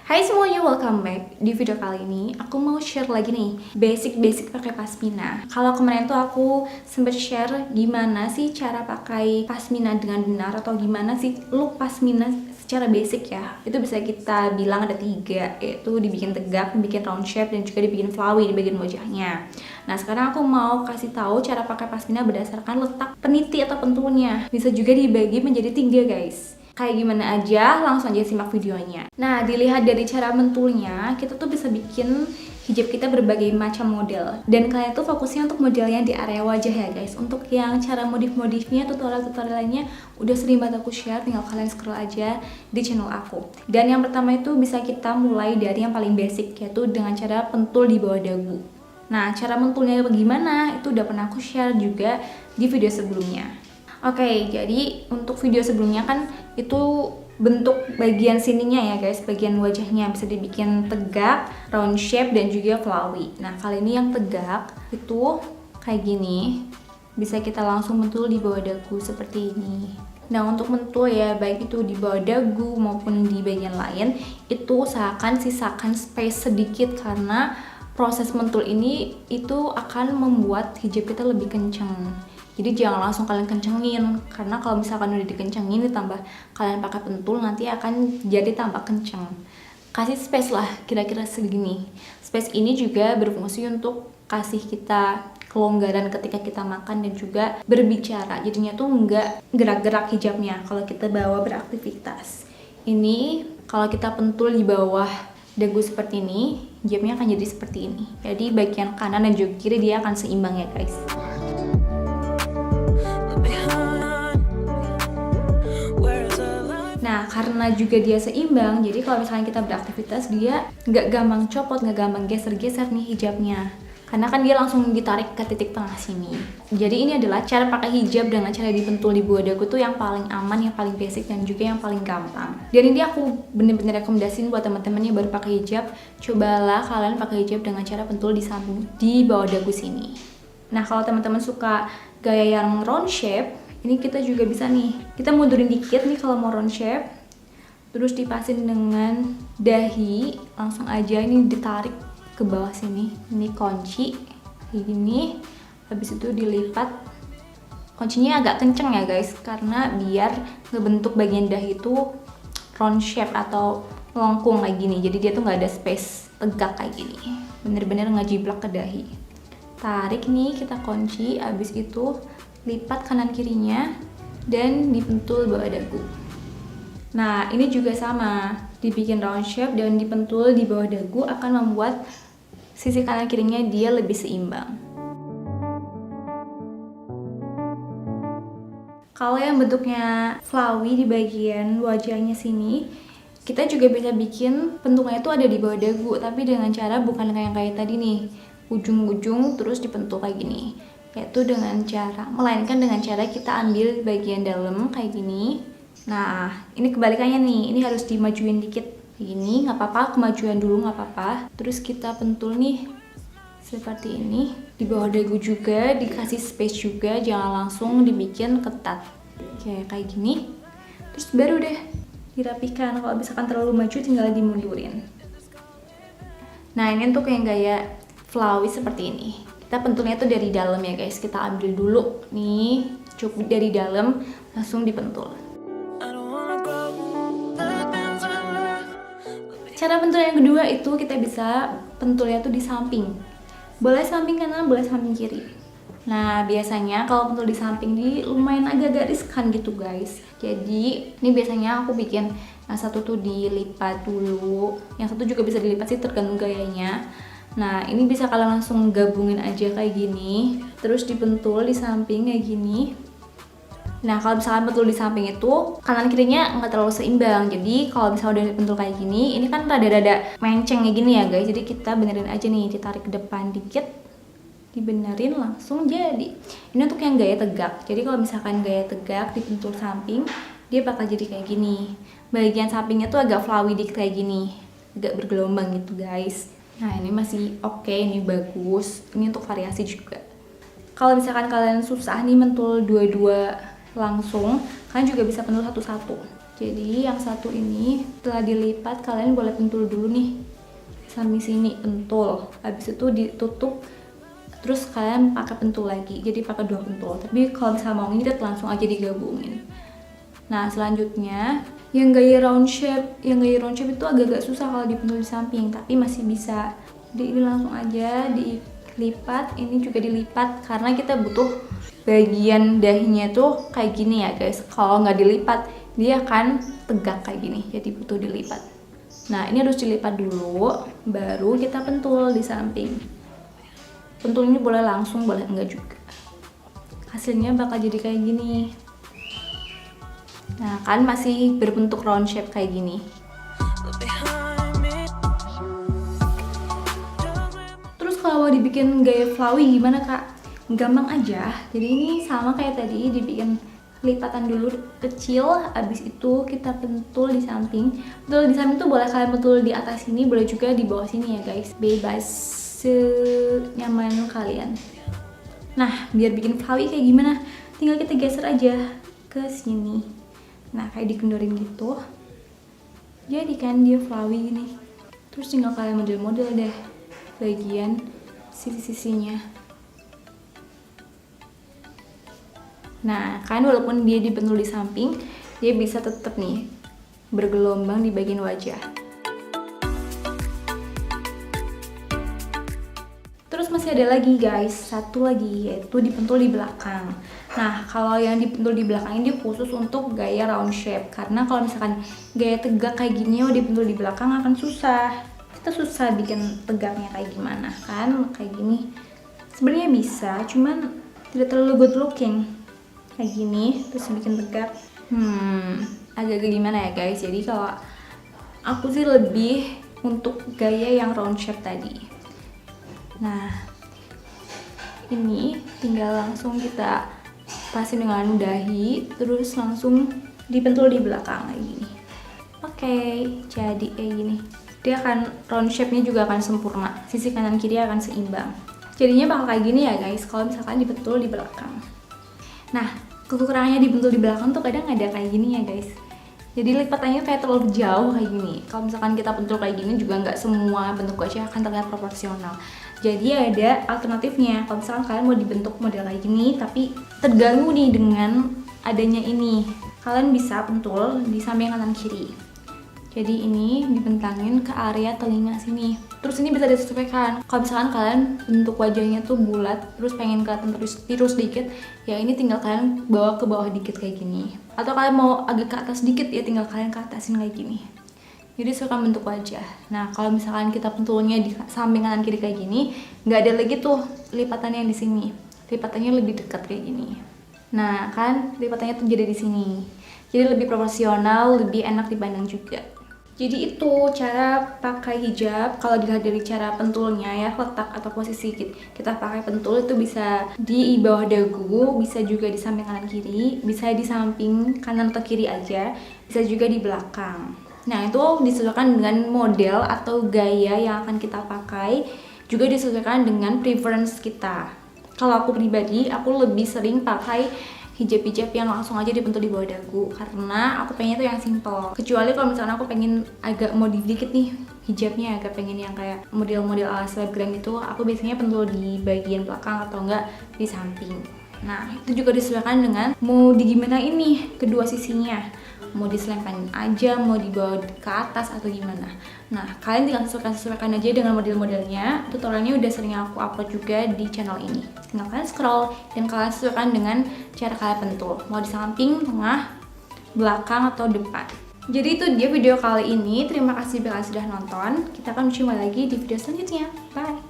Hai semuanya, welcome back. Di video kali ini aku mau share lagi nih basic pakai pasmina. Kalau kemarin tuh aku sempet share gimana sih cara pakai pasmina dengan benar, atau gimana sih look pasmina secara basic ya. Itu bisa kita bilang ada 3, yaitu dibikin tegak, dibikin round shape, dan juga dibikin flowy di bagian wajahnya. Nah, sekarang aku mau kasih tahu cara pakai pasmina berdasarkan letak peniti atau pentulnya. Bisa juga dibagi menjadi 3 guys. Kayak gimana aja, langsung aja simak videonya. Nah, dilihat dari cara mentulnya, kita tuh bisa bikin hijab kita berbagai macam model. Dan kalian tuh fokusnya untuk modelnya di area wajah ya guys. Untuk yang cara modif-modifnya, tutorial-tutorialnya udah sering banget aku share, tinggal kalian scroll aja di channel aku. Dan yang pertama itu bisa kita mulai dari yang paling basic, yaitu dengan cara pentul di bawah dagu. Nah, cara mentulnya bagaimana, itu udah pernah aku share juga di video sebelumnya. Oke, jadi untuk video sebelumnya kan itu bentuk bagian sininya ya guys, bagian wajahnya bisa dibikin tegak, round shape, dan juga flowy. Nah, kali ini yang tegak itu kayak gini, bisa kita langsung mentul di bawah dagu seperti ini. Nah, untuk mentul ya, baik itu di bawah dagu maupun di bagian lain, itu usahakan sisakan space sedikit, karena proses mentul ini itu akan membuat hijab kita lebih kencang. Jadi jangan langsung kalian kencengin, karena kalau misalkan udah dikencengin ditambah kalian pakai pentul, nanti akan jadi tambah kenceng. Kasih space lah, kira-kira segini. Space ini juga berfungsi untuk kasih kita kelonggaran ketika kita makan dan juga berbicara. Jadinya tuh nggak gerak-gerak hijabnya kalau kita bawa beraktivitas. Ini kalau kita pentul di bawah dagu seperti ini, hijabnya akan jadi seperti ini. Jadi bagian kanan dan juga kiri dia akan seimbang ya guys. Nah, karena juga dia seimbang, jadi kalau misalnya kita beraktivitas, dia nggak gampang copot, nggak gampang geser-geser nih hijabnya. Karena kan dia langsung ditarik ke titik tengah sini. Jadi ini adalah cara pakai hijab dengan cara dipentul di bawah dagu tuh yang paling aman, yang paling basic, dan juga yang paling gampang. Dan ini aku bener-bener rekomendasiin buat teman-teman yang baru pakai hijab, cobalah kalian pakai hijab dengan cara pentul di samping, di bawah dagu sini. Nah, kalau teman-teman suka gaya yang round shape, ini kita juga bisa nih, kita mundurin dikit nih kalau mau round shape, terus dipasin dengan dahi, langsung aja ini ditarik ke bawah sini, ini kunci kayak gini, habis itu dilipat. Kuncinya agak kenceng ya guys, karena biar ngebentuk bagian dahi itu round shape atau melengkung kayak gini, jadi dia tuh nggak ada space tegak kayak gini, bener-bener ngejiblak ke dahi. Tarik nih, kita kunci, habis itu lipat kanan kirinya dan dipentul bawah dagu. Nah, ini juga sama, dibikin round shape dan dipentul di bawah dagu akan membuat sisi kanan kirinya dia lebih seimbang. Kalau yang bentuknya flowy di bagian wajahnya sini, kita juga bisa bikin pentulnya itu ada di bawah dagu, tapi dengan cara bukan kayak tadi nih, ujung-ujung terus dipentul kayak gini, yaitu melainkan dengan cara kita ambil bagian dalam kayak gini. Nah, ini kebalikannya nih, ini harus dimajuin dikit kayak gini, nggak apa-apa, kemajuan dulu nggak apa-apa. Terus kita pentul nih seperti ini, di bawah dagu juga dikasih space juga, jangan langsung dibikin ketat kayak gini. Terus baru deh dirapikan. Kalau misalkan terlalu maju tinggal dimundurin. Nah, ini untuk yang gaya flowy seperti ini, kita pentulnya tuh dari dalam ya guys, kita ambil dulu nih, cukup dari dalam, langsung dipentul. Cara pentul yang kedua itu kita bisa pentulnya tuh di samping, boleh samping kanan, boleh samping kiri. Nah, biasanya kalau pentul di samping ini lumayan agak-agak riskan gitu guys, jadi ini biasanya aku bikin yang satu tuh dilipat dulu, yang satu juga bisa dilipat sih, tergantung gayanya. Nah, ini bisa kalian langsung gabungin aja kayak gini, terus dipentul di samping kayak gini. Nah, kalau misalkan pentul di samping itu kanan kirinya nggak terlalu seimbang, jadi kalau misalnya udah dipentul kayak gini, ini kan rada-rada menceng kayak gini ya guys, jadi kita benerin aja nih, ditarik ke depan dikit, dibenerin, langsung jadi. Ini untuk yang gaya tegak, jadi kalau misalkan gaya tegak dipentul samping, dia bakal jadi kayak gini. Bagian sampingnya tuh agak flowy dikit kayak gini, agak bergelombang gitu guys. Nah, ini masih oke, ini bagus. Ini untuk variasi juga. Kalau misalkan kalian susah nih mentul dua-dua langsung, kalian juga bisa pentul satu-satu. Jadi yang satu ini setelah dilipat kalian boleh pentul dulu nih samping sini, pentul. Habis itu ditutup, terus kalian pakai pentul lagi. Jadi pakai 2 pentul. Tapi kalau misalnya mau ngirit langsung aja digabungin. Nah selanjutnya yang gaya round shape itu agak-agak susah kalau dipentul di samping, tapi masih bisa. Jadi ini langsung aja dilipat. Ini juga dilipat karena kita butuh bagian dahinya tuh kayak gini ya guys. Kalau nggak dilipat dia akan tegak kayak gini, jadi butuh dilipat. Nah ini harus dilipat dulu, baru kita pentul di samping. Pentulnya boleh langsung, boleh enggak juga. Hasilnya bakal jadi kayak gini. Nah kan masih berbentuk round shape kayak gini. Terus kalau mau dibikin gaya flowy gimana kak? Gampang aja. Jadi ini sama kayak tadi, dibikin lipatan dulu kecil, habis itu kita pentul di samping. Pentul di samping tuh boleh kalian pentul di atas sini, boleh juga di bawah sini ya guys, bebas senyaman kalian. Nah biar bikin flowy kayak gimana, tinggal kita geser aja ke sini. Nah kayak dikendorin gitu, jadi kan dia flowy gini. Terus tinggal kalian model-model deh bagian sisi-sisinya. Nah kan walaupun dia dipentul di samping, dia bisa tetap nih bergelombang di bagian wajah. Terus masih ada lagi guys, satu lagi, yaitu dipentul di belakang. Nah kalau yang dipentul di belakang ini khusus untuk gaya round shape, karena kalau misalkan gaya tegak kayak gini dipentul di belakang akan susah. Kita susah bikin tegaknya kayak gimana kan, kayak gini sebenarnya bisa, cuman tidak terlalu good looking kayak gini, terus bikin tegak agak-agak gimana ya guys. Jadi kalau aku sih lebih untuk gaya yang round shape tadi. Nah ini tinggal langsung kita pasin dengan dahi, terus langsung dipentul di belakang kayak gini. Oke, jadi kayak gini. Dia akan round shape-nya juga akan sempurna, sisi kanan kiri akan seimbang. Jadinya bakal kayak gini ya guys kalau misalkan dipentul di belakang. Nah kekurangannya dipentul di belakang tuh kadang ada kayak gini ya guys, jadi lipatannya kayak terlalu jauh kayak gini. Kalau misalkan kita pentul kayak gini juga nggak semua bentuk wajah akan terlihat proporsional. Jadi ada alternatifnya, kalau misalkan kalian mau dibentuk model kayak gini tapi terganggu nih dengan adanya ini, kalian bisa pentul di samping kanan kiri. Jadi ini dibentangin ke area telinga sini. Terus ini bisa disesuaikan. Kalau misalkan kalian bentuk wajahnya tuh bulat, terus pengen kelihatan tirus dikit, ya ini tinggal kalian bawa ke bawah dikit kayak gini. Atau kalian mau agak ke atas dikit, ya tinggal kalian ke atasin kayak gini. Jadi sesuaikan bentuk wajah. Nah kalau misalkan kita pentulnya di samping kanan kiri kayak gini, nggak ada lagi tuh lipatannya yang di sini. Lipatannya lebih dekat kayak gini. Nah kan lipatannya tuh jadi di sini. Jadi lebih proporsional, lebih enak dipandang juga. Jadi itu cara pakai hijab. Kalau dilihat dari cara pentulnya ya, letak atau posisi kita pakai pentul itu bisa di bawah dagu, bisa juga di samping kanan kiri, bisa di samping kanan atau kiri aja, bisa juga di belakang. Nah itu disesuaikan dengan model atau gaya yang akan kita pakai, juga disesuaikan dengan preference kita. Kalau aku pribadi, aku lebih sering pakai hijab-hijab yang langsung aja dipentul di bawah dagu, karena aku pengen itu yang simple. Kecuali kalau misalnya aku pengen agak modif dikit nih hijabnya, agak pengen yang kayak model-model ala selebgram itu, aku biasanya pentul di bagian belakang atau enggak di samping. Nah itu juga disesuaikan dengan mau di gimana ini kedua sisinya, mau diselempangin aja, mau dibawa ke atas atau gimana. Nah kalian tinggal sesuaikan aja dengan model-modelnya. Tutorialnya udah sering aku upload juga di channel ini. Tinggal kalian scroll dan kalian sesuaikan dengan cara kalian pentul, mau di samping, tengah, belakang atau depan. Jadi itu dia video kali ini. Terima kasih bila sudah nonton. Kita akan jumpa lagi di video selanjutnya. Bye.